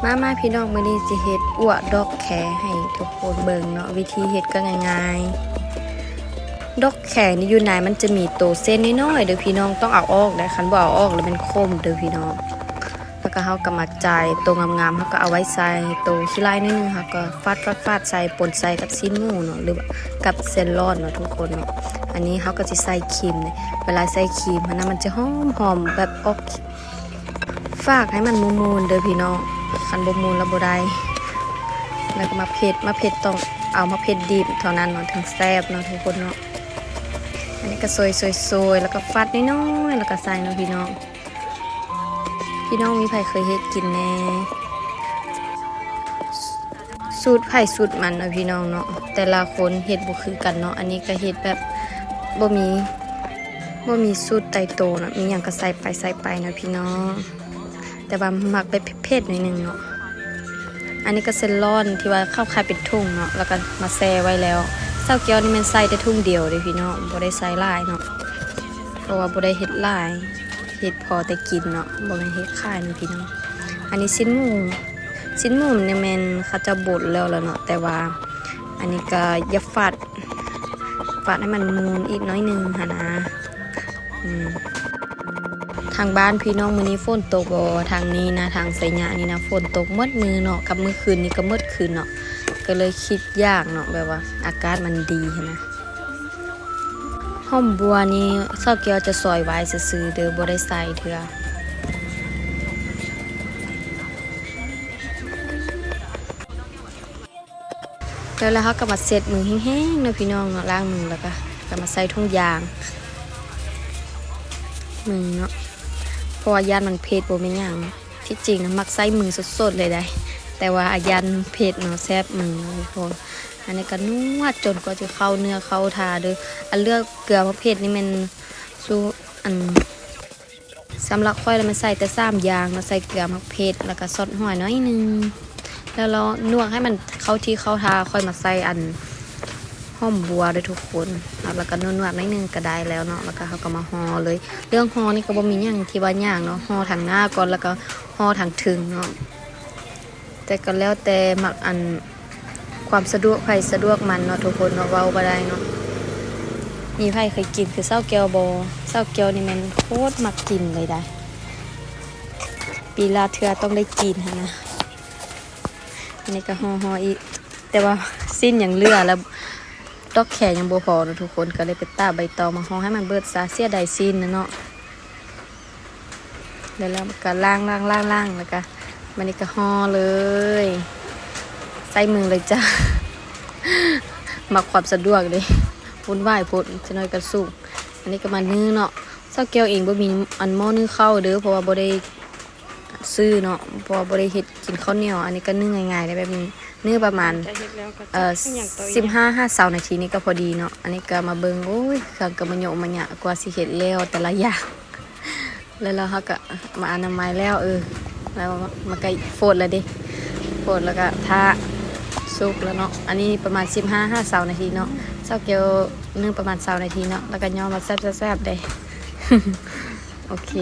มาพี่น้องมื้อนี้สิเฮ็ดอั่วดอกแคให้ทุกคนเบิ่งเนาะวิธีเฮ็ดก็ง่ายๆดอกแคนี่อยู่ไหนมันจะมีโตเส้นน้อยๆเด้อพี่น้องต้องเอาออกได้คันบ่เอาออกแล้วมันคมเด้อพี่น้องแล้วก็เฮาก็มาจ่ายตรงงามๆเฮาก็เอาไว้ใส่โตขี้ลายนิดนึงค่ะก็ฟาดใส่ป่นใส่กับซีนหมูเนาะหรือกับเส้นร้อนเนาะทุกคนเนาะอันนี้เฮาก็สิใส่ครีมเนี่ยเวลาใส่ครีมมันจะหอมแบบออกฝากให้มันมูนๆเด้อพี่น้องคันบ่มูนแล้วบ่ได้แล้วก็มาเผ็ดต้องเอามาเผ็ดดิบเท่านั้นเนาะถึงแซ่บเนาะทุกคนเนาะอันนี้ก็ซอยแล้วก็ฟัดน้อยๆแล้วก็ใส่เนาะพี่น้องมีไผเคยเฮ็ดกินแน่สูตรไผสูตรมันเนาะพี่น้องเนาะแต่ละคนเฮ็ดบ่คือกันเนาะอันนี้ก็เฮ็ดแบบบ่มีสูตรตายตัวเนาะมีหยังก็ใส่ไปเนาะพี่น้องแต่ว่าหมักไปเผ็ดๆหน่อยนึงเนาะอันนี้ก็เส้นร้อนที่ว่าเข้าคายเป็นทุ่งเนาะแล้วก็มาแช่ไว้แล้วเศร้าเกี๊ยวนี่มันใส่แต่ทุ่งเดียวเลยพี่น้องบ่ได้ใส่หลายเนาะเพราะว่าบ่ได้เฮ็ดหลายเฮ็ดพอแต่กินเนาะบ่แม่นเฮ็ดขายนี่พี่น้องอันนี้ชิ้นหมูเนี่ยแม่นเขาจะบดแล้วเนาะแต่ว่าอันนี้ก็อย่าฟาดให้มันมูนอีกน้อยนึงหั่นนะทางบ้านพี่น้องมื้อนี้ฝนตกบ่ทางนี้นะทางไสยะนี่นะฝนตกหมดมือเนาะกับมื้อคืนนี้ก็หมดคืนเนาะก็เลยคิดยากเนาะแบบว่าอากาศมันดีใช่มั้ยหอมบัวนี่เซาเกียวจะซอยไว้ซื่อๆเด้อบ่ได้ใส่เทื่อแล้วเฮาก็มาเสร็จมือแห้งๆเนาะพี่น้องเนาะล้างมือแล้วก็มาใส่ถุงยางมือเนาะเพราะว่าย่านมันเผ็ดบ่แม่นหยังที่จริงนะมักใส่มือสดๆเลยได้แต่ว่าอายันเผ็ดเนาะแซ่บมือทุกคนอันนี้ก็นวดจนกว่าจะเข้าเนื้อเข้าทาเด้ออันเลือกเกลือมะเผ็ดนี่มันสู้อันสำหรับค่อยแล้วมันใส่แต่3อย่างเนาะใส่เกลือมะเผ็ดแล้วก็ซอสหอยน้อยนึงแล้วเรานวดให้มันเข้าที่เข้าทาค่อยมาใส่อันหอมบัวด้วยทุกคนแล้วก็นวดนิดนึงก็ได้แล้วเนาะแล้วก็เขาก็มาห่อเลยเรื่องห่อนี่ก็บ่มีหยังที่ว่ายากเนาะห่อทางหน้าก่อนแล้วก็ห่อทางถึงเนาะแต่ก็แล้วแต่มักอันความสะดวกไผสะดวกมันเนาะทุกคนเนาะเว้าบ่ได้เนาะมีไผเคยกินคือเซาแก้วบ่เซาแก้วนี่มันโคตรมักกินเลยได้ปีละเทื่อต้องได้กินนะอันนี้ก็ห่ออีกแต่ว่าสิ้นอย่างเหลือแล้วดอกแขยังบ่พอเนาะทุกคนก็เลยไปตากใบตองมาห่อให้มันเบิดซะเสียดายสิ้นนะเนาะแล้วก็ล้างแล้วก็มันนี่ก็ห่อเลยใส่มือเลยจ้ามาความสะดวกเลยวุ่นวายโพดจะน้อยกระสุกอันนี้ก็มานึ่งเนาะเซาแก้วเองบ่มีอันหม้อนึ่งข้าวเด้อเพราะว่าบ่ได้ซื้อเนาะเพราะว่าบ่ได้เฮ็ดกินข้าวเหนียวอันนี้ก็นึ่งง่ายๆได้แบบนี้นึ่งประมาณ15-20 นาทีนี่ก็พอดีเนาะอันนี้ก็มาเบิ่งโอ้ยเครื่องก็มาโยมาหยะกว่าสิเฮ็ดแล้วแต่ละอย่างแล้วเราก็มาอนามัยแล้วแล้วมาไก่โฟดแล้วดิโฟดแล้วก็ทาสุกแล้วเนาะอันนี้ประมาณ15-20 นาทีเนาะเซาเกียวนึ่งประมาณ20 นาทีเนาะแล้วก็ย่อมาแซ่บๆได้ โอเค